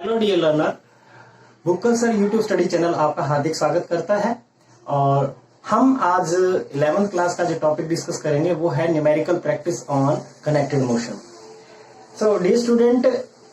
Hello dear learner, Bukkal sir YouTube study channel आपका हार्दिक स्वागत करता है। और हम आज 11th क्लास का जो टॉपिक डिस्कस करेंगे वो है numerical practice on connected motion. So dear student,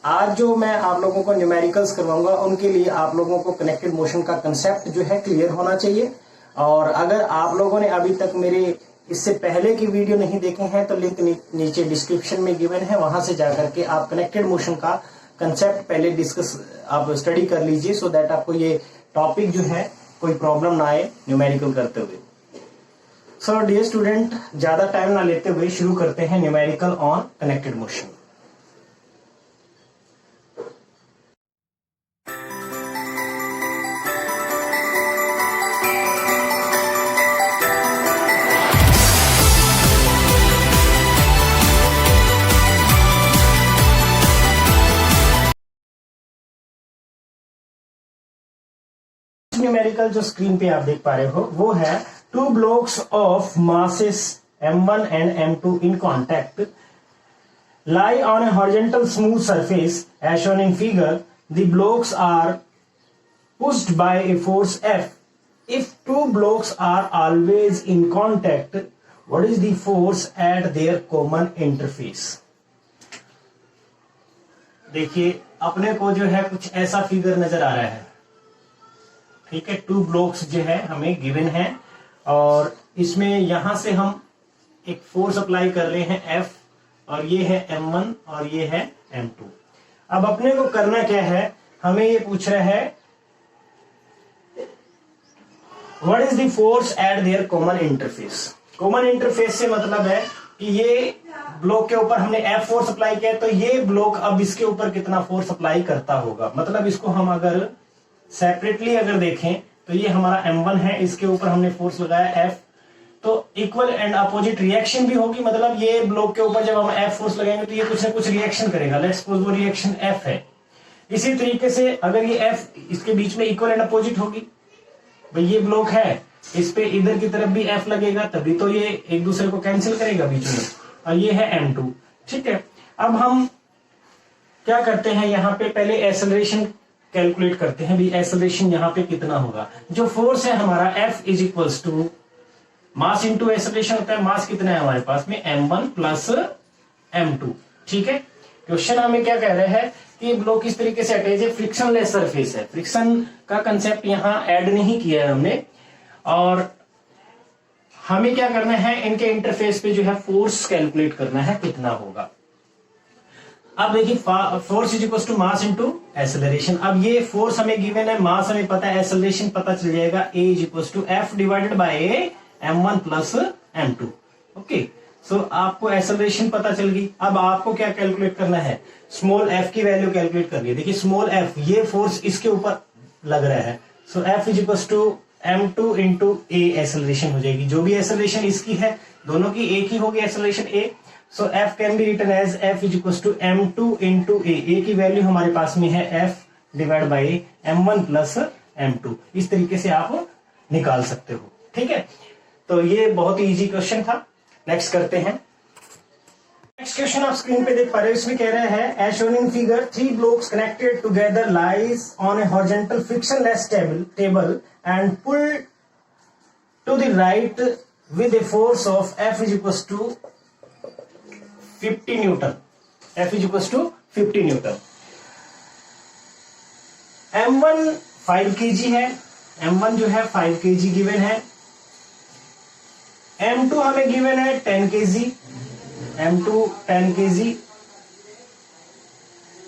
आज जो मैं आप लोगों को न्यूमेरिकल्स करवाऊंगा उनके लिए आप लोगों को कनेक्टेड मोशन का कंसेप्ट जो है क्लियर होना चाहिए। और अगर आप लोगों ने अभी तक मेरे इससे पहले की वीडियो नहीं देखे हैं तो लिंक नीचे डिस्क्रिप्शन में गिवन है, वहां से जाकर के आप कनेक्टेड मोशन का कंसेप्ट पहले डिस्कस आप स्टडी कर लीजिए, सो दैट आपको ये टॉपिक जो है कोई प्रॉब्लम ना आए न्यूमेरिकल करते हुए। सो डियर स्टूडेंट, ज्यादा टाइम ना लेते हुए शुरू करते हैं numerical on connected motion. Numerical जो स्क्रीन पे आप देख पा रहे हो वो है two blocks of masses m1 and m2 in contact lie on a horizontal smooth surface as shown in figure. The blocks are pushed by a force F. If two blocks are always in contact, what is the force at their common interface? देखिए अपने को जो है कुछ ऐसा figure नजर आ रहा है, ठीक है। टू ब्लॉक्स जो है हमें गिवन है और इसमें यहां से हम एक फोर्स अप्लाई कर रहे हैं F, और ये है M1 और ये है M2। अब अपने को करना क्या है, हमें ये पूछ रहा है what is the force at their common interface. Common interface से मतलब है कि ये ब्लॉक के ऊपर हमने F फोर्स अप्लाई किया तो ये ब्लॉक अब इसके ऊपर कितना फोर्स अप्लाई करता होगा। मतलब इसको हम अगर सेपरेटली अगर देखें तो ये हमारा M1 है, इसके ऊपर हमने फोर्स लगाया F, तो इक्वल एंड अपोजिट रिएक्शन भी होगी। मतलब ये ब्लॉक के ऊपर जब हम F फोर्स लगाएंगे तो ये कुछ ना कुछ रिएक्शन करेगा। लेट्स सपोज वो रिएक्शन F है। इसी तरीके से अगर ये F इसके बीच में इक्वल एंड अपोजिट होगी, भाई ये ब्लॉक है, इस पे इधर की तरफ भी F लगेगा तभी तो ये एक दूसरे को कैंसिल करेगा बीच में, और ये है M2, ठीक है। अब हम क्या करते हैं, यहाँ पे पहले एक्सेलरेशन कैलकुलेट करते हैं। भी एक्सेलरेशन यहाँ पे कितना होगा। जो फोर्स है हमारा F is equals to mass into acceleration होता है। मास कितना है हमारे पास में M1 प्लस M2, ठीक है। क्वेश्चन हमें क्या कह रहे हैं कि ब्लॉक इस तरीके से अटैच है, फ्रिक्शनलेस सरफेस है। फ्रिक्शन का कंसेप्ट यहाँ ऐड नहीं किया है हमने, और हमें क्या करना है, इनके इंटरफेस पे जो है फोर्स कैलकुलेट करना है कितना होगा। अब देखिए force is equal to mass into acceleration. अब ये फोर्स हमें गिवन है, मास हमें पता है, एक्सेलरेशन पता चल जाएगा। A is equal to F divided by M1 plus M2। Okay, so आपको एक्सेलरेशन पता चल गई। अब आपको क्या कैलकुलेट करना है, स्मॉल f की वैल्यू कैलकुलेट करनी है। देखिए स्मॉल f, ये फोर्स इसके ऊपर लग रहा है, so F is equal to M2 into a acceleration हो जाएगी। जो भी एक्सेलरेशन इसकी है दोनों की एक ही होगी acceleration A, so F can be written as F is equal to M2 into a की वैल्यू हमारे पास में है F divide by M1 plus M2। इस तरीके से आप निकाल सकते हो, ठीक है। तो ये बहुत ही इजी क्वेश्चन था। नेक्स्ट करते हैं। नेक्स्ट क्वेश्चन आप स्क्रीन पे देख पा रहे हो, इसमें कह रहे हैं as shown in figure three blocks connected together lies on a horizontal frictionless table and pull to the right with a force of F is equal to 50 newton. F is equal to 50 newton. M1 5 kg है, M1 जो है 5 kg given है। M2 हमें given है 10 kg, M2 10 kg,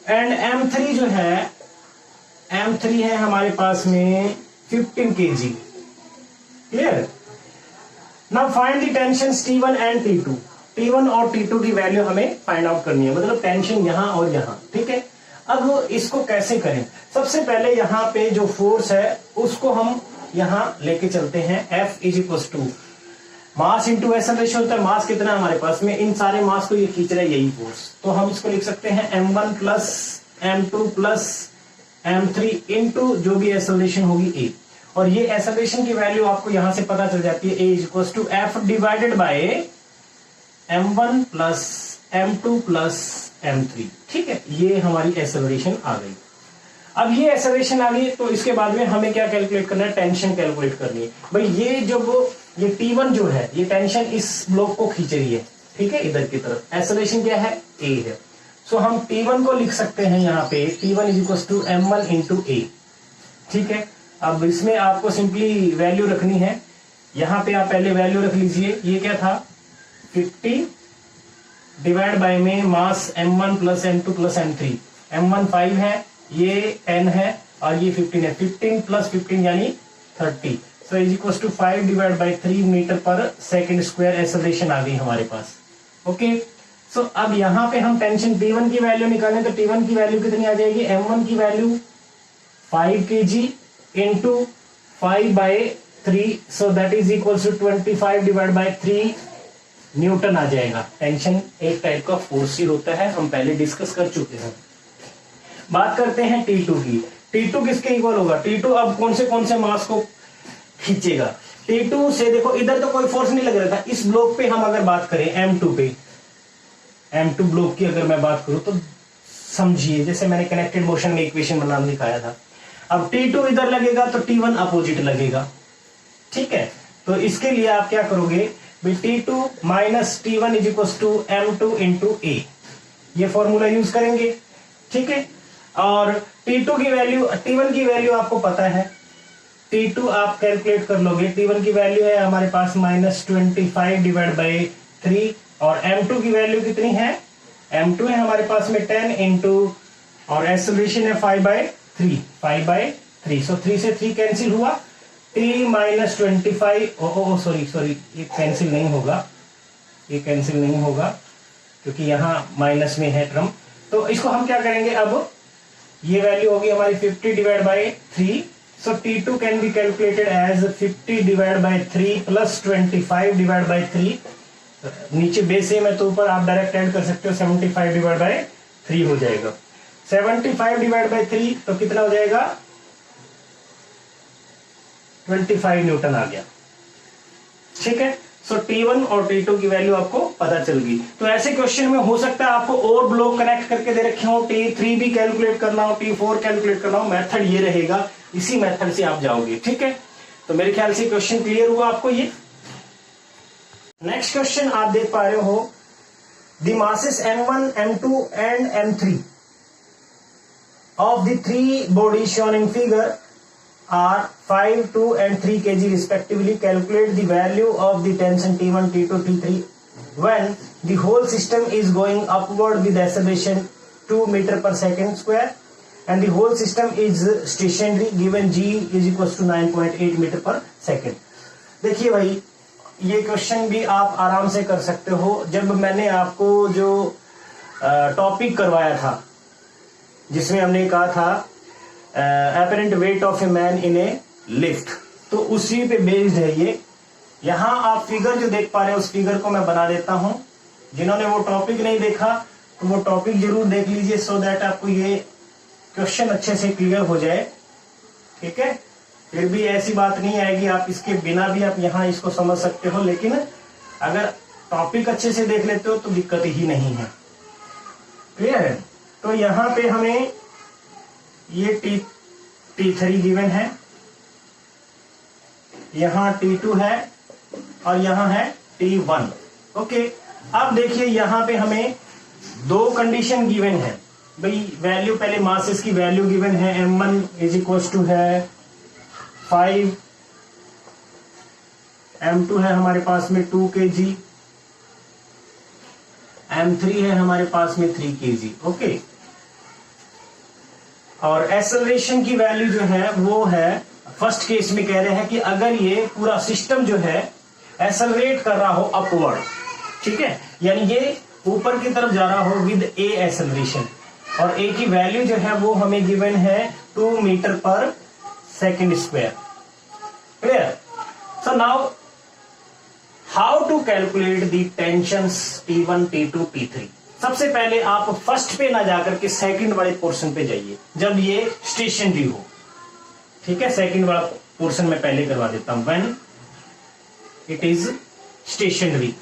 and M3 जो है, M3 है हमारे पास में 15 kg। Clear. Now find the tensions T1 and T2। T1 और T2 की वैल्यू हमें फाइंड आउट करनी है, मतलब टेंशन यहां और यहां, ठीक है। अब इसको कैसे करें, सबसे पहले यहां पे जो फोर्स है उसको हम यहां लेके चलते हैं। F is equal to mass into acceleration होता है। मास कितना है हमारे पास में, इन सारे मास को ये खींच रहा है यही फोर्स, तो हम इसको लिख सकते हैं M1 plus M2 plus M3 into जो भी एक्सेलरेशन होगी A, और ये एक्सेलरेशन की वैल्यू आपको यहां से पता चल जाती है। A is equal to F divided by M1 plus M2 plus M3, ठीक है। ये हमारी एक्सेलरेशन आ गई। अब ये एक्सेलरेशन आ गई, तो इसके बाद में हमें क्या कैलकुलेट करना है, टेंशन कैलकुलेट करनी है। भाई ये ये T1 जो है, ये टेंशन इस ब्लॉक को खींच रही है, ठीक है, इधर की तरफ। एक्सेलरेशन क्या है, A है। सो हम T1 को लिख सकते हैं यहाँ पे, T1 is equal to m1 into A, ठीक है। अब इसमें आपको सिंपली वैल्यू रखनी है, यहाँ पे आप पहले वैल्यू रख लीजिए। ये क्या था, 50 डिवाइड बाय में मास m1 plus m2 plus m3। m1 5 है, ये 10 है और ये 15 है। 15 प्लस 15 यानी 30। So is equal to 5 divide by 3 metre per second square acceleration आ गई हमारे पास। ओके, सो अब यहाँ पे हम टेंशन T1 की वैल्यू निकालें तो T1 की वैल्यू कितनी आ जाएगी, m1 की value 5 kg into 5/3, so that is equal to 25 divide by 3 newton आ जाएगा। टेंशन एक टाइप का फोर्स ही होता है, हम पहले डिस्कस कर चुके हैं। बात करते हैं T2 की। T2 किसके इक्वल होगा, T2 अब कौन से मास को खींचेगा। T2 से देखो, इधर तो कोई फोर्स नहीं लग रहा था, इस ब्लॉक पे हम अगर बात करें M2 पे, M2 ब्लॉक की अगर मैं बात करूं तो समझिए, जैसे मैंने कनेक्टेड मोशन में इक्वेशन बनाना दिखाया था। अब T2 इधर लगेगा तो T1 अपोजिट लगेगा, ठीक है। तो इसके लिए आप क्या करोगे, T2 minus T1 is equal to M2 into A, ये फॉर्मूला यूज करेंगे, ठीक है। और T2 की वैल्यू, T1 की वैल्यू आपको पता है, T2 आप कैलकुलेट कर लोगे। T1 की वैल्यू है हमारे पास -25 डिवाइड बाई 3, और M2 की वैल्यू कितनी है, M2 है हमारे पास में 10 इंटू, और एक्सेलरेशन है 5/3। सो 3 से 3 कैंसिल हुआ, T माइनस 25, सॉरी, ये कैंसिल नहीं होगा, क्योंकि यहाँ माइनस में है टर्म। तो इसको हम क्या करेंगे, अब ये वैल्यू होगी हमारी 50 divide by 3। So T2 can be calculated as 50 divide by 3 plus 25 divide by 3। नीचे बेस सेम है तो ऊपर आप डायरेक्ट ऐड कर सकते हो, 75 डिवाइड बाई 3 हो जाएगा। 75 डिवाइड बाई 3 तो कितना हो जाएगा, 25 न्यूटन आ गया, ठीक है। सो T1 और T2 की वैल्यू आपको पता चल गई। तो ऐसे क्वेश्चन में हो सकता है आपको और ब्लॉक कनेक्ट करके दे रखे हो, T3 भी कैलकुलेट करना हो, T4 कैलकुलेट करना हो, मेथड ये रहेगा, इसी मेथड से आप जाओगे, ठीक है। तो मेरे ख्याल से क्वेश्चन क्लियर हुआ आपको ये। नेक्स्ट क्वेश्चन आप देख पा रहे हो, the masses M1, M2 and M3 of the 3 bodies shown in figure are 5, 2 and 3 kg respectively. Calculate the value of the tension T1, T2, T3 when the whole system is going upward with acceleration 2 meter per second square and the whole system is stationary given G is equals to 9.8 meter per second. देखिए भाई, ये question भी आप आराम से कर सकते हो। जब मैंने आपको जो टॉपिक करवाया था, जिसमें हमने कहा था apparent weight of a man in A lift, तो उसी पे बेस्ड है ये। यहां आप फिगर जो देख पा रहे हो, उस फिगर को मैं बना देता हूं। जिन्होंने वो टॉपिक नहीं देखा तो वो टॉपिक जरूर देख लीजिए, सो दैट आपको ये क्वेश्चन अच्छे से क्लियर हो जाए, ठीक है। फिर भी ऐसी बात नहीं आएगी, आप इसके बिना भी आप यहाँ इसको समझ सकते हो, लेकिन अगर टॉपिक अच्छे से देख लेते हो तो दिक्कत ही नहीं है, क्लियर है। तो यहाँ पे हमें ये T3 गिवन है, यहाँ T2 है और यहाँ है T1। ओके, अब देखिए यहाँ पे हमें 2 कंडीशन गिवन है भाई। वैल्यू पहले मासेस की वैल्यू गिवन है, M1 इज इक्वल टू है 5, M2 है हमारे पास में 2 kg, M3 है हमारे पास में 3 kg। ओके, और एक्सेलरेशन की वैल्यू जो है वो है, फर्स्ट केस में कह रहे हैं कि अगर ये पूरा सिस्टम जो है एक्सेलरेट कर रहा हो अपवर्ड, ठीक है, यानी ये ऊपर की तरफ जा रहा हो विद ए एक्सेलरेशन, और ए की वैल्यू जो है वो हमें गिवन है 2 metre per second square. Clear. So now how to calculate the tensions T1, T2, T3। सबसे पहले आप फर्स्ट पे ना जाकर के सेकंड वाले पोर्शन पे जाइए, जब ये स्टेशनरी हो, ठीक है। सेकंड वाला पोर्शन में पहले करवा देता हूं, व्हेन इट इज स्टेशनरी।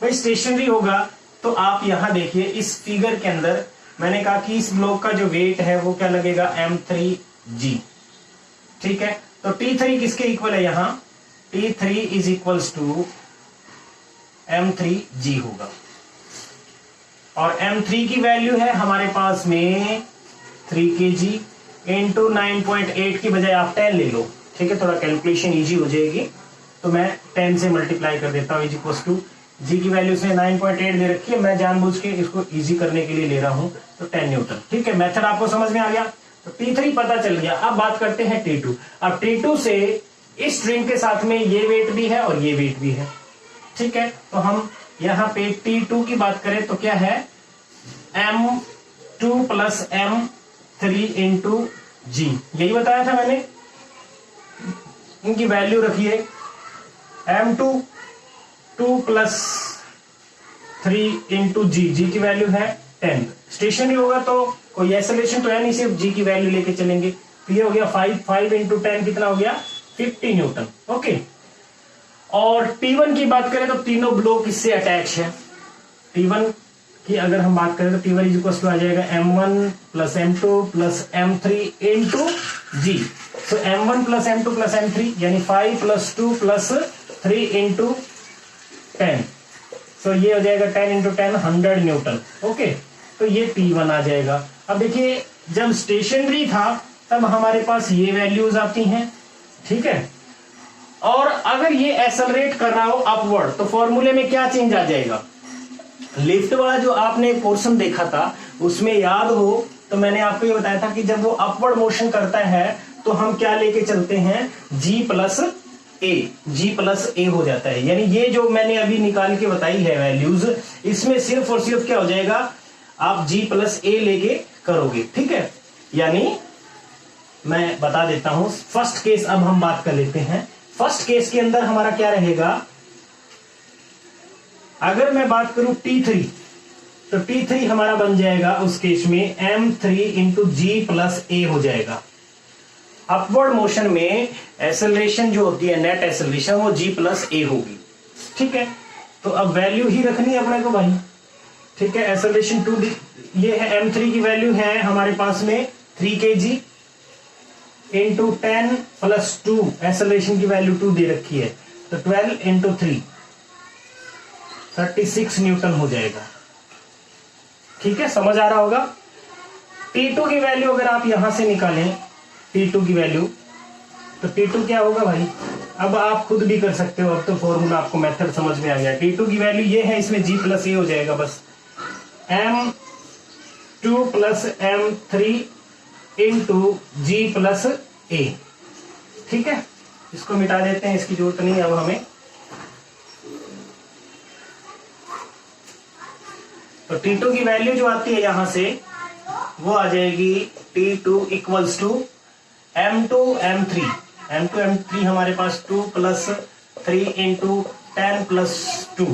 भाई स्टेशनरी होगा तो आप यहां देखिए, इस फिगर के अंदर मैंने कहा कि इस ब्लॉक का जो वेट है वो क्या लगेगा, m3g। ठीक है, तो T3 किसके इक्वल है यहां, T3 is equals to m3g होगा। और m3 की वैल्यू है हमारे पास में 3 kg इंटू 9.8 की बजाय आप 10 ले लो। ठीक है, थोड़ा कैलकुलेशन इजी हो जाएगी, तो मैं 10 से मल्टीप्लाई कर देता हूँ। इज इक्वल्स टू जी की वैल्यू से 9.8 दे रखी है, मैं जानबूझ के इसको इजी करने के लिए ले रहा हूं, तो 10 न्यूटन। ठीक है, मेथड आपको समझ में आ गया। तो T3 पता चल गया। अब बात करते हैं T2। अब T2 से इस स्ट्रिंग के साथ में ये वेट भी है और ये वेट भी है। ठीक है, तो हम यहां पे T2 की बात करें तो क्या है, M2 प्लस M3 इंटू जी, यही बताया था मैंने। इनकी वैल्यू रखिए, M2 2 प्लस 3 इंटू जी, जी की वैल्यू है 10। स्टेशनरी होगा तो कोई एक्सेलरेशन तो है नहीं, सिर्फ जी की वैल्यू लेके चलेंगे। तो ये हो गया 5 इंटू 10 कितना हो गया, 50 न्यूटन। ओके, और T1 की बात करें तो तीनों ब्लॉक इससे अटैच है। T1 की अगर हम बात करें तो T1 इज इक्वल टू आ जाएगा M1 plus M2 plus M3 into g. So M1 plus M2 plus M3 यानी 5 प्लस 2 प्लस 3 इंटू 10। सो ये हो जाएगा 10 इंटू 10 100 न्यूटन। ओके, तो ये T1 आ जाएगा। अब देखिए, जब स्टेशनरी था तब हमारे पास ये वैल्यूज आती हैं। ठीक है, और अगर ये एक्सेलरेट कर रहा हो अपवर्ड तो फॉर्मूले में क्या चेंज आ जाएगा। लिफ्ट वाला जो आपने पोर्शन देखा था उसमें याद हो तो मैंने आपको ये बताया था कि जब वो अपवर्ड मोशन करता है तो हम क्या लेके चलते हैं, G प्लस ए हो जाता है। यानी ये जो मैंने अभी निकाल के बताई है वैल्यूज, इसमें सिर्फ और सिर्फ क्या हो जाएगा, आप G प्लस ए लेके करोगे। ठीक है, यानी मैं बता देता हूं, फर्स्ट केस अब हम बात कर लेते हैं। फर्स्ट केस के अंदर हमारा क्या रहेगा, अगर मैं बात करूं T3 तो T3 हमारा बन जाएगा उस केस में M3 इंटू जी प्लस ए हो जाएगा। अपवर्ड मोशन में एक्सेलरेशन जो होती है, नेट एक्सेलरेशन, वो G प्लस ए होगी। ठीक है, तो अब वैल्यू ही रखनी है अपने को भाई। ठीक है, एक्सेलरेशन 2 ये है, M3 की वैल्यू है हमारे पास में 3 kg इंटू 10 प्लस 2, एक्सेलरेशन की वैल्यू 2 दे रखी है, तो 12 इंटू 3 36 न्यूटन हो जाएगा। ठीक है, समझ आ रहा होगा। T2 की वैल्यू अगर आप यहां से निकालें T2 की वैल्यू, तो T2 क्या होगा भाई, अब आप खुद भी कर सकते हो, अब तो फॉर्मूला आपको मेथड समझ में आ गया। T2 की वैल्यू ये है, इसमें G प्लस ए हो जाएगा बस, M2 plus M3 into g plus a. ठीक है, इसको मिटा देते हैं, इसकी जरूरत नहीं है अब हमें। तो T2 की वैल्यू जो आती है यहां से वो आ जाएगी T2 equals to M2 M3 हमारे पास 2 प्लस 3 इंटू 10 प्लस 2।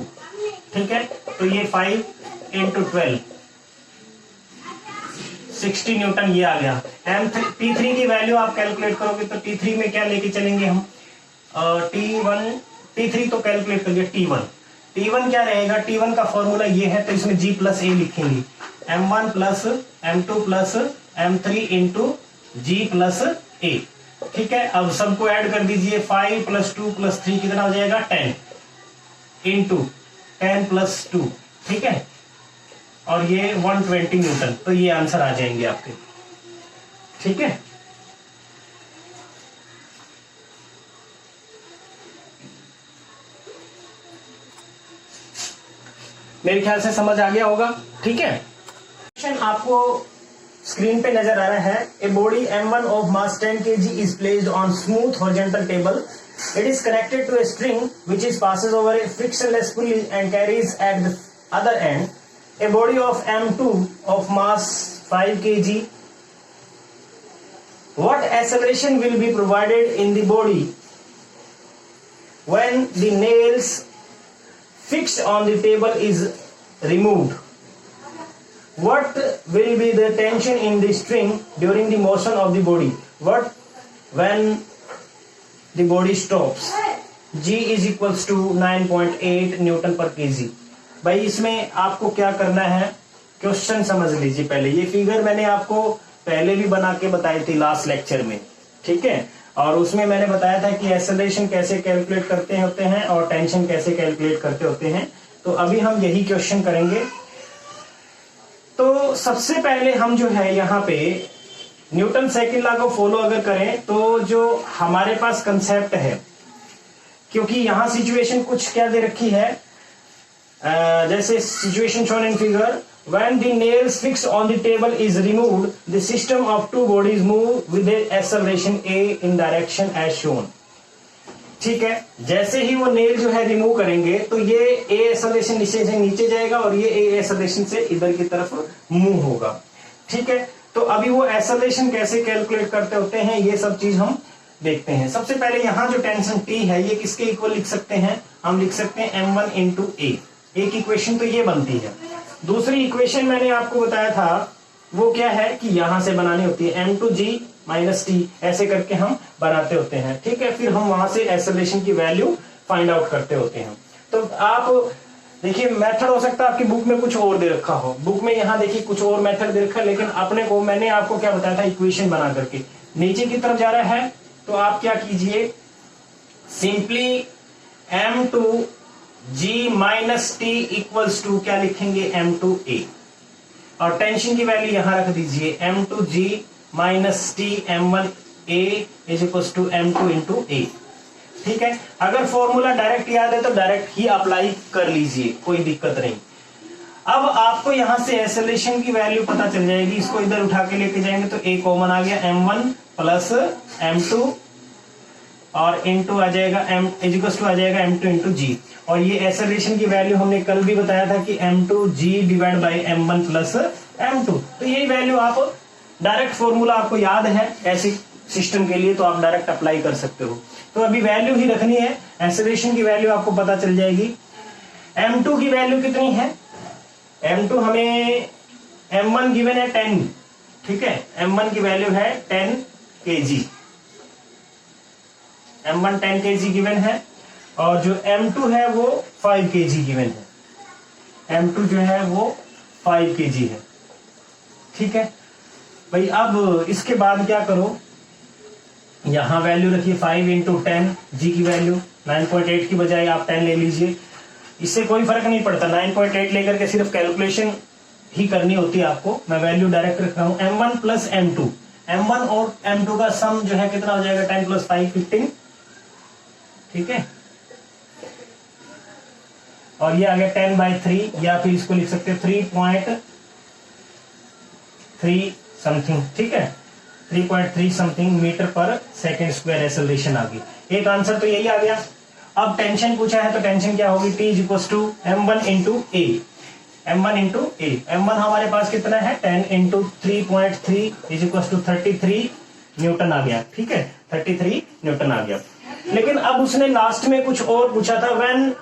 ठीक है, तो ये 5 इंटू 12 60 न्यूटन ये आ गया। T3 की वैल्यू आप कैलकुलेट करोगे तो T3 में क्या लेके चलेंगे हम, T3 तो कैलकुलेट करिए, T1 क्या रहेगा, T1 का फॉर्मूला ये है, तो इसमें G प्लस ए लिखेंगे, M1 plus M2 plus M3 into g plus a. ठीक है, अब सबको ऐड कर दीजिए, 5 प्लस 2 प्लस 3 कितना हो जाएगा, 10 इंटू 10 प्लस 2। ठीक है, और ये 120 न्यूटन, तो ये आंसर आ जाएंगे आपके। ठीक है, मेरे ख्याल से समझ आ गया होगा। ठीक है, आपको स्क्रीन पे नजर आ रहा है। A body M1 of mass 10 kg is placed on smooth horizontal table. It is connected to a string which is passes over a frictionless pulley and carries at the other end a body of M2 of mass 5 kg. What acceleration will be provided in the body when the nails fixed on the table is removed? What will be the tension in the string during the motion of the body? What when the body stops? G is equals to 9.8 Newton पर KG. भाई इसमें आपको क्या करना है, question समझ लीजिए पहले। ये फिगर मैंने आपको पहले भी बना के बताई थी लास्ट लेक्चर में, ठीक है, और उसमें मैंने बताया था कि एक्सेलरेशन कैसे कैलकुलेट करते होते हैं और टेंशन कैसे कैलकुलेट करते होते हैं। तो अभी हम यही क्वेश्चन करेंगे। तो सबसे पहले हम जो है यहाँ पे न्यूटन सेकंड लॉ को फॉलो अगर करें तो जो हमारे पास कंसेप्ट है, क्योंकि यहां सिचुएशन कुछ क्या दे रखी है, जैसे situation shown in figure, when the nails fixed on the table is removed, the system of two bodies move with the acceleration a in direction as shown। ठीक है, जैसे ही वो नेल जो है रिमूव करेंगे तो ये a एक्सेलरेशन नीचे से नीचे जाएगा और ये a एक्सेलरेशन से इधर की तरफ मूव होगा। ठीक है, तो अभी वो एक्सेलरेशन कैसे कैलकुलेट करते होते हैं ये सब चीज हम देखते हैं। सबसे पहले यहाँ जो टेंशन T है ये किसके इक्वल लिख सकते हैं, हम लिख सकते हैं m1 इंटू ए। एक इक्वेशन तो ये बनती है। दूसरी इक्वेशन मैंने आपको बताया था वो क्या है कि यहां से बनानी होती है, m2g माइनस टी, ऐसे करके हम बनाते होते हैं। ठीक है, फिर हम वहां से एक्सेलरेशन की वैल्यू फाइंड आउट करते होते हैं। तो आप देखिए मेथड हो सकता है आपकी बुक में कुछ और दे रखा हो, बुक में यहाँ देखिए कुछ और मेथड दे रखा है, लेकिन अपने को मैंने आपको क्या बताया था, इक्वेशन बना करके नीचे की तरफ जा रहा है तो आप क्या कीजिए, simply m2g minus T equals to क्या लिखेंगे, m2a, और टेंशन की वैल्यू यहां रख दीजिए m2g minus T m1a is equals to m2 into a। ठीक है, अगर फॉर्मूला डायरेक्ट याद है तो डायरेक्ट ही अप्लाई कर लीजिए, कोई दिक्कत नहीं। अब आपको यहां से एक्सेलरेशन की वैल्यू पता चल जाएगी, इसको इधर उठा के लेके जाएंगे तो a कॉमन आ गया, m1 प्लस m2 और इंटू आ जाएगा m इज इक्वल्स टू आ जाएगा m2 इंटू जी। और ये एक्सेलरेशन की वैल्यू हमने कल भी बताया था कि m2g divide by m1 plus m2। तो यही वैल्यू आप डायरेक्ट फॉर्मूला आपको याद है ऐसे सिस्टम के लिए तो आप डायरेक्ट अप्लाई कर सकते हो। तो अभी वैल्यू ही रखनी है, एक्सेलरेशन की वैल्यू आपको पता चल जाएगी। m2 की वैल्यू कितनी है, m2 हमें m1 गिवन है 10, ठीक है, m1 की वैल्यू है 10 kg, m1 10 kg गिवन है, और जो m2 है वो 5 kg गिवन है, m2 जो है वो 5 kg है। ठीक है भाई, अब इसके बाद क्या करो, यहां वैल्यू रखिए 5 इंटू 10, जी की वैल्यू 9.8 की बजाय आप 10 ले लीजिए, इससे कोई फर्क नहीं पड़ता, 9.8 लेकर के सिर्फ कैलकुलेशन ही करनी होती है आपको। मैं वैल्यू डायरेक्ट रख रहा हूं, m1 प्लस m2, m1 और m2 का सम जो है कितना हो जाएगा, 10 प्लस 5 15। ठीक है, और ये आ गया 10/3, या फिर इसको लिख सकते हैं 3.3 समथिंग। ठीक है, 3.3 something metre per second square acceleration आ गई। एक आंसर तो यही आ गया। अब टेंशन पूछा है तो टेंशन क्या होगी, T is equal to m1 into a, m1 into a. m1 हमारे पास कितना है, 10 into 3.3 is equal to 33 newton आ गया। ठीक है, 33 न्यूटन आ गया। लेकिन अब उसने लास्ट में कुछ और पूछा था, when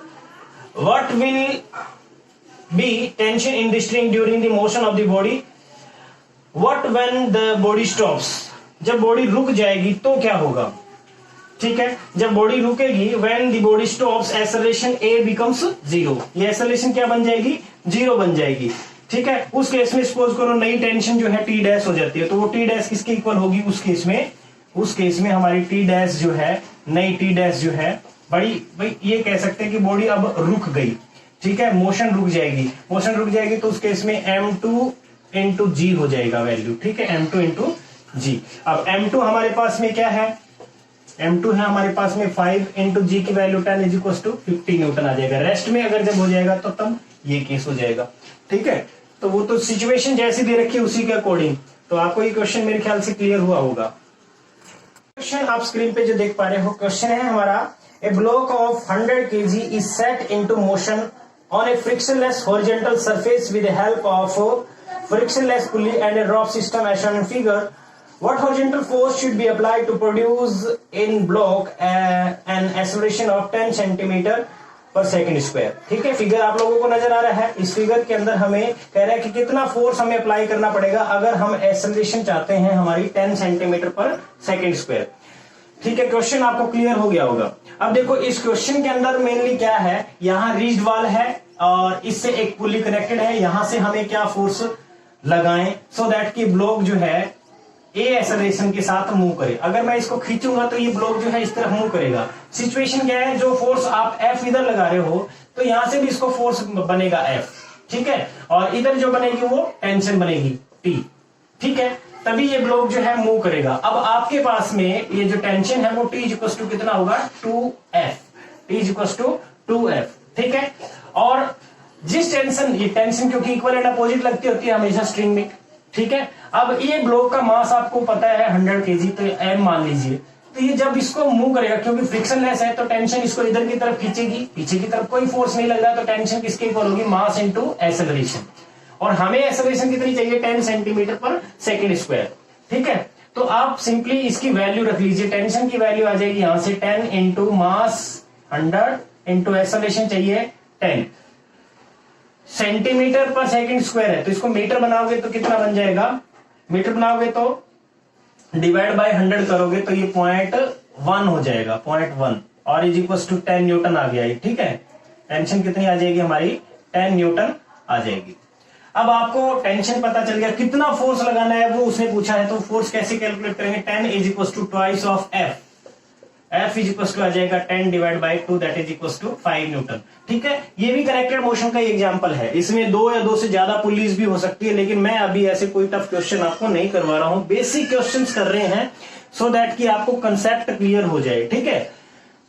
what will be tension in the string during the motion of the body, what when the body stops, जब बॉडी रुक जाएगी तो क्या होगा। ठीक है, जब बॉडी रुकेगी, when the body stops acceleration a becomes 0, ये एक्सेलरेशन क्या बन जाएगी, 0 बन जाएगी। ठीक है, उस केस में सपोज करो नई टेंशन जो है t डैश हो जाती है, तो वो t डैश किसके इक्वल होगी, उस केस में हमारी t डैश जो है, नई t डैश जो है भाई ये कह सकते हैं कि बॉडी अब रुक गई। ठीक है, मोशन रुक जाएगी, तो उस केस में m2 इंटू जी हो जाएगा वैल्यू। ठीक है, m2 इंटू जी। अब m2 हमारे पास में क्या है, m2 है हमारे पास में 5 इंटू जी की value 10 is equal to 50 newton आ जाएगा। रेस्ट में अगर जब हो जाएगा तो तब ये केस हो जाएगा। ठीक है, तो वो तो सिचुएशन जैसी दे रखी है उसी के अकॉर्डिंग। तो आपको ये क्वेश्चन मेरे ख्याल से क्लियर हुआ होगा। क्वेश्चन आप स्क्रीन पे जो देख पा रहे हो, क्वेश्चन है हमारा, a block of 100 kg is set into motion on a frictionless horizontal surface with the help of frictionless pulley and a drop system as shown in figure. What horizontal force should be applied to produce in block an acceleration of 10 centimeter per second square? ठीक है, figure आप लोगों को नजर आ रहा है। इस figure के अंदर हमें कह रहा है कि कितना फोर्स हमें अप्लाई करना पड़ेगा अगर हम एक्सेलरेशन चाहते हैं हमारी 10 सेंटीमीटर पर सेकेंड स्क्वायर। ठीक है, क्वेश्चन आपको क्लियर हो गया होगा। अब देखो इस क्वेश्चन के अंदर मेनली क्या है, यहाँ रिज्ड वॉल है और इससे एक पुली कनेक्टेड है, यहां से हमें क्या फोर्स लगाएं सो दैट कि ब्लॉक जो है ए एक्सेलरेशन के साथ मूव करे। अगर मैं इसको खींचूंगा तो ये ब्लॉक जो है इस तरफ मूव करेगा। सिचुएशन क्या है, जो फोर्स आप एफ इधर लगा रहे हो तो यहां से भी इसको फोर्स बनेगा एफ, ठीक है, और इधर जो बनेगी वो टेंशन बनेगी टी, ठीक है, तभी ये ब्लॉक जो है मूव करेगा। अब आपके पास में ये जो टेंशन है वो टी इक्वल टू कितना होगा, 2F, T equal to 2F, ठीक है। और जिस टेंशन, ये टेंशन क्योंकि इक्वल एंड अपोजिट लगती होती है हमेशा स्ट्रिंग में, ठीक है। अब ये ब्लॉक का मास आपको पता है 100 kg, तो m मान लीजिए, तो ये जब इसको मूव करेगा क्योंकि फ्रिक्शनलेस है तो टेंशन इसको इधर की तरफ खींचेगी, पीछे की तरफ कोई फोर्स नहीं लग रहा तो टेंशन किसके इक्वल होगी, मास इनटू एक्सेलरेशन। और हमें एक्सेलरेशन कितनी चाहिए, 10 सेंटीमीटर पर सेकेंड स्क्वायर, ठीक है। तो आप सिंपली इसकी वैल्यू रख लीजिए, टेंशन की वैल्यू आ जाएगी यहां से 10 इंटू मास 100 इंटू एक्सेलरेशन चाहिए 10 सेंटीमीटर पर सेकेंड स्क्वायर है, तो इसको मीटर बनाओगे तो कितना बन जाएगा, मीटर बनाओगे तो डिवाइड बाय 100 करोगे तो ये 0.1 हो जाएगा, 0.1, और इज इक्वल टू 10 न्यूटन आ गया, ठीक है। टेंशन कितनी आ जाएगी हमारी, 10 न्यूटन आ जाएगी। अब आपको टेंशन पता चल गया, कितना फोर्स लगाना है वो उसने पूछा है, तो फोर्स कैसे कैलकुलेट करेंगे, 10 is equal to twice of F, F is equal to आ जाएगा 10 divide by 2 that is equal to 5 newton, ठीक है। ये भी कनेक्टेड मोशन का एग्जांपल है, इसमें 2 या 2 से ज्यादा पुलीज भी हो सकती है, लेकिन मैं अभी ऐसे कोई टफ क्वेश्चन आपको नहीं करवा रहा हूं, बेसिक क्वेश्चंस कर रहे हैं सो दैट कि आपको कंसेप्ट क्लियर हो जाए, ठीक है।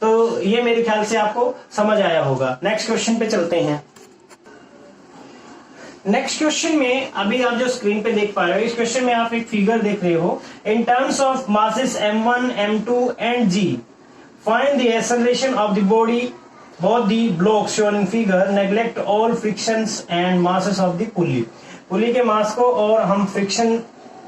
तो ये मेरे ख्याल से आपको समझ आया होगा। नेक्स्ट क्वेश्चन पे चलते हैं। नेक्स्ट क्वेश्चन में अभी आप जो स्क्रीन पे देख पा रहे हो, इस क्वेश्चन में आप एक फिगर देख रहे हो, in terms of masses m1, m2 and g find the acceleration of the body, both the blocks shown in figure neglect all frictions and masses of the pulley। पुली के मास को और हम फ्रिक्शन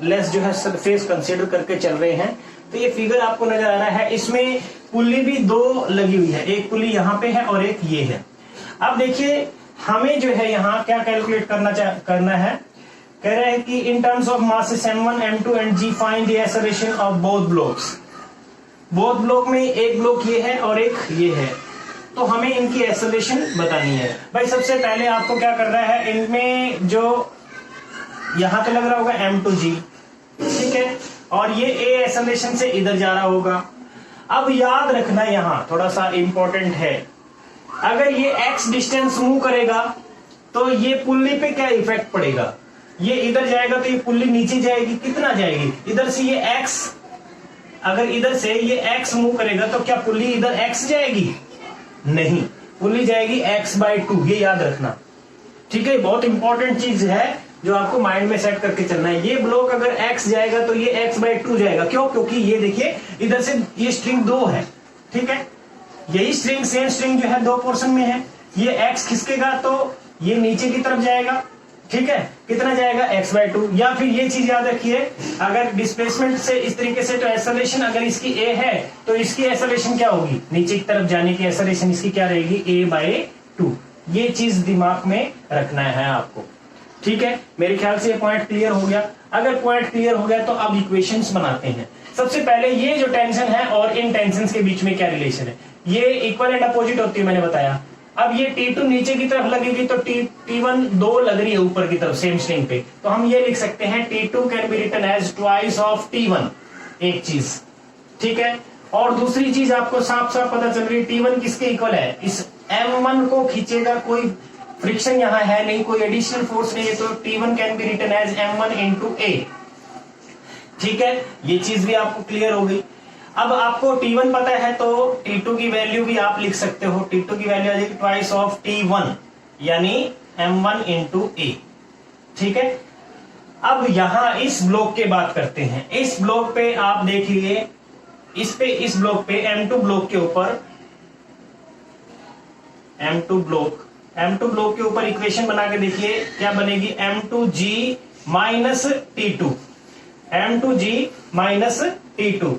लेस जो है surface consider करके चल रहे हैं। तो ये फिगर आपको नजर आ रहा है, इसमें पुली भी 2 लगी हुई है, एक पुली यहाँ पे है और एक ये है। अब देखिए हमें जो है यहाँ क्या कैलकुलेट करना है, कह रहा है कि in terms of masses m1, m2 and g find the acceleration of both blocks. Both block में एक ब्लॉक ये है और एक ये है, तो हमें इनकी एक्सेलरेशन बतानी है। भाई सबसे पहले आपको क्या करना है, इनमें जो यहां तो लग रहा होगा m2g, ठीक है, और ये a एक्सेलरेशन से इधर जा रहा होगा। अब याद रखना यहां थोड़ा सा इंपॉर्टेंट है, अगर ये x डिस्टेंस मूव करेगा तो ये पुल्ली पे क्या इफेक्ट पड़ेगा, ये इधर जाएगा तो ये पुल्ली नीचे जाएगी, कितना जाएगी, इधर से ये x, अगर इधर से ये x मूव करेगा तो क्या पुल्ली इधर x जाएगी, नहीं, पुल्ली जाएगी x/2, ये याद रखना, ठीक है। बहुत इंपॉर्टेंट चीज है जो आपको माइंड में सेट करके चलना है। ये ब्लॉक अगर x जाएगा तो ये x/2 जाएगा, क्यों, क्योंकि ये देखिए इधर से ये स्ट्रिंग 2 है, ठीक है, यही स्ट्रिंग सेम स्ट्रिंग जो है 2 पोर्शन में है, ये x खिसकेगा तो ये नीचे की तरफ जाएगा, ठीक है, कितना जाएगा x/2। या फिर ये चीज याद रखिए, अगर डिस्प्लेसमेंट से इस तरीके से तो एक्सेलरेशन अगर इसकी a है तो इसकी एक्सेलरेशन क्या होगी, नीचे की तरफ जाने की एक्सेलरेशन इसकी क्या रहेगी, a/2। ये चीज दिमाग में रखना है आपको, ठीक है। मेरे ख्याल से ये पॉइंट क्लियर हो गया। अगर पॉइंट क्लियर हो गया तो अब इक्वेशंस बनाते हैं। सबसे पहले ये जो टेंशन है और इन टेंशन के बीच में क्या रिलेशन है, ये इक्वल एंड अपोजिट होती है, मैंने बताया। अब ये T2 नीचे की तरफ लगेगी तो T1 2 लग रही है ऊपर की तरफ सेम स्ट्रिंग पे, तो हम ये लिख सकते हैं T2 can be written as twice of T1, एक चीज, ठीक है। और दूसरी चीज आपको साफ साफ पता चल रही है, T1 किसके इक्वल है, इस M1 को खींचेगा, कोई फ्रिक्शन यहाँ है नहीं, कोई एडिशनल फोर्स नहीं है, तो T1 can be written as M1 into A, ठीक है। ये चीज भी आपको क्लियर हो गई। अब आपको T1 पता है तो T2 की वैल्यू भी आप लिख सकते हो, T2 की वैल्यू आ जाएगी ट्वाइस ऑफ T1 यानी M1 इंटू A, ठीक है। अब यहां इस ब्लॉक के बात करते हैं। इस ब्लॉक पे आप देखिए, इस ब्लॉक पे M2 ब्लॉक के ऊपर M2 ब्लॉक के ऊपर इक्वेशन बना के देखिए क्या बनेगी, M2G minus T2, M2G minus T2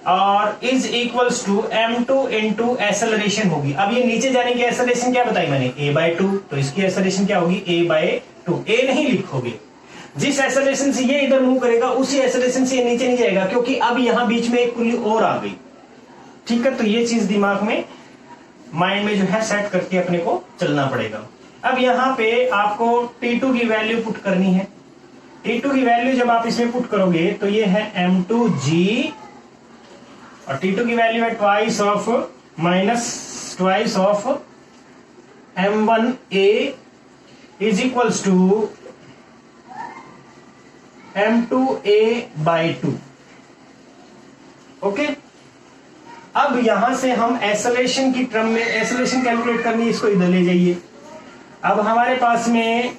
और is equals to M2 into acceleration होगी। अब ये नीचे जाने की एक्सेलरेशन क्या बताई मैंने, a/2, तो इसकी एक्सेलरेशन क्या होगी, a/2। a नहीं लिखोगे, जिस एक्सेलरेशन से ये इधर मूव करेगा उसी एक्सेलरेशन से ये नीचे नहीं जाएगा, क्योंकि अब यहां बीच में एक पुल्ली और आ गई। ठीक है, तो ये चीज दिमाग में माइंड में जो है सेट करके अपने को चलना पड़ेगा। अब यहां पे आपको T2 की वैल्यू पुट करनी है। T2 की वैल्यू जब आप इसमें पुट करोगे तो ये है M2G और T2 की वैल्यू है twice of M1A is equals to M2A/2। Okay, अब यहां से हम एक्सेलरेशन की टर्म में एक्सेलरेशन कैलकुलेट करनी है, इसको इधर ले जाइए। अब हमारे पास में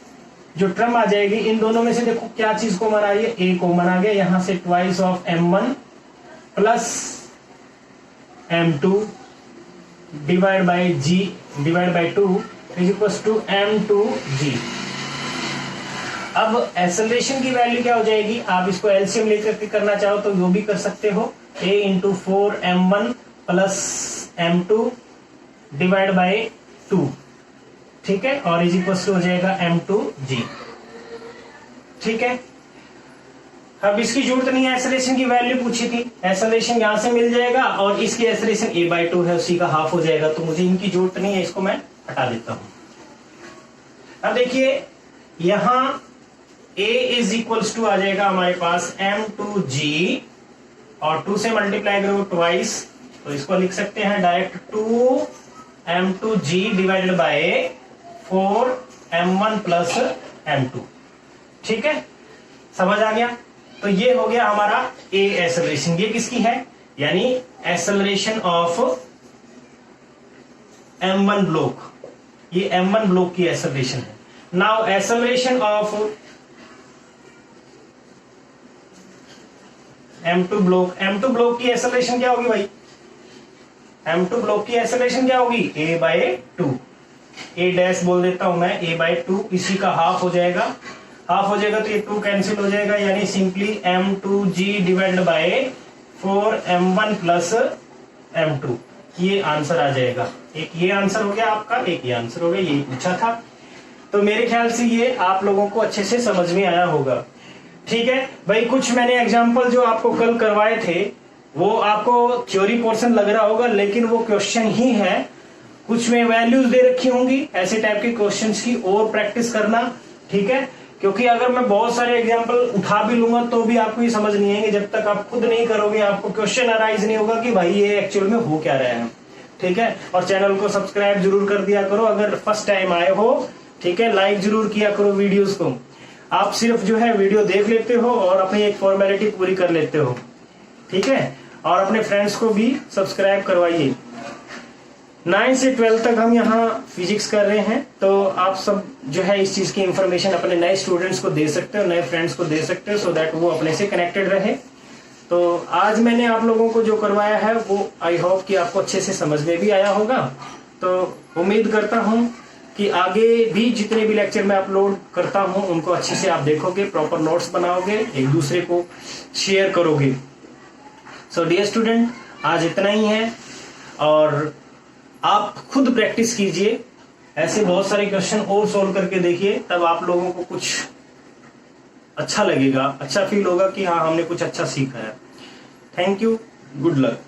जो टर्म आ जाएगी इन दोनों में से देखो क्या चीज कॉमन आ रही है, ए कॉमन आ गया, यहां से twice of M1 plus M2 divide by G divide by 2 is equal to M2G। अब एक्सेलरेशन की वैल्यू क्या हो जाएगी, आप इसको एलसीएम लेकर के करना चाहो तो वो भी कर सकते हो, a into 4M1 plus M2 divide by 2, ठीक है, और इज इक्वल टू हो जाएगा M2G। ठीक है, अब इसकी जरूरत नहीं है, एक्सेलरेशन की वैल्यू पूछी थी, एक्सेलरेशन यहां से मिल जाएगा और इसकी एक्सेलरेशन a/2 है, उसी का हाफ हो जाएगा, तो मुझे इनकी जरूरत नहीं है, इसको मैं हटा देता हूं। अब देखिए यहां a इज इक्वल्स टू आ जाएगा हमारे पास M2G और 2 से मल्टीप्लाई करो ट्वाइस, तो इसको लिख सकते हैं direct 2M2G divided by 4M1 plus M2। ठीक है, समझ आ गया। तो ये हो गया हमारा A एक्सेलरेशन। ये किसकी है, यानी एक्सेलरेशन ऑफ M1 ब्लॉक, ये M1 ब्लॉक की एक्सेलरेशन है। Now acceleration of M2 block, M2 block की एक्सेलरेशन क्या होगी भाई, M2 ब्लॉक की एक्सेलरेशन क्या होगी, a/2, a डैश बोल देता हूं मैं, a/2, इसी का हाफ हो जाएगा, हाफ हो जाएगा तो ये 2 कैंसिल हो जाएगा, यानी simply M2G divided by 4M1 plus M2, ये आंसर आ जाएगा। एक ये आंसर हो गया आपका, एक ये आंसर हो गया, यही पूछा था। तो मेरे ख्याल से ये आप लोगों को अच्छे से समझ में आया होगा। ठीक है भाई, कुछ मैंने एग्जाम्पल जो आपको कल करवाए थे वो आपको थ्योरी पोर्शन लग रहा होगा, लेकिन वो क्वेश्चन ही है, कुछ में वैल्यूज दे रखी होंगी, ऐसे टाइप के क्वेश्चंस की और प्रैक्टिस करना। ठीक है, क्योंकि अगर मैं बहुत सारे एग्जाम्पल उठा भी लूंगा तो भी आपको ये समझ नहीं आएंगे, जब तक आप खुद नहीं करोगे, आपको क्वेश्चन अराइज नहीं होगा कि भाई ये एक्चुअल में हो क्या रहा है। ठीक है, और चैनल को सब्सक्राइब जरूर कर दिया करो अगर फर्स्ट टाइम आए हो। ठीक है, लाइक जरूर किया करो वीडियोस को। आप सिर्फ जो है वीडियो देख लेते हो और अपनी एक फॉर्मेलिटी पूरी कर लेते हो। ठीक है, और अपने फ्रेंड्स को भी सब्सक्राइब करवाइए। 9 से 12 तक हम यहाँ फिजिक्स कर रहे हैं, तो आप सब जो है इस चीज की इंफॉर्मेशन अपने नए स्टूडेंट्स को दे सकते हो, नए फ्रेंड्स को दे सकते हो, सो दैट वो अपने से कनेक्टेड रहे। तो आज मैंने आप लोगों को जो करवाया है वो आई होप कि आपको अच्छे से समझ में भी आया होगा। तो उम्मीद करता हूँ कि आगे भी जितने भी लेक्चर मैं अपलोड करता हूँ उनको अच्छे से आप देखोगे, प्रॉपर नोट्स बनाओगे, एक दूसरे को शेयर करोगे। सो डियर स्टूडेंट, आज इतना ही है और आप खुद प्रैक्टिस कीजिए, ऐसे बहुत सारे क्वेश्चन और सोल्व करके देखिए, तब आप लोगों को कुछ अच्छा लगेगा, अच्छा फील होगा कि हाँ हमने कुछ अच्छा सीखा है। Thank you, good luck.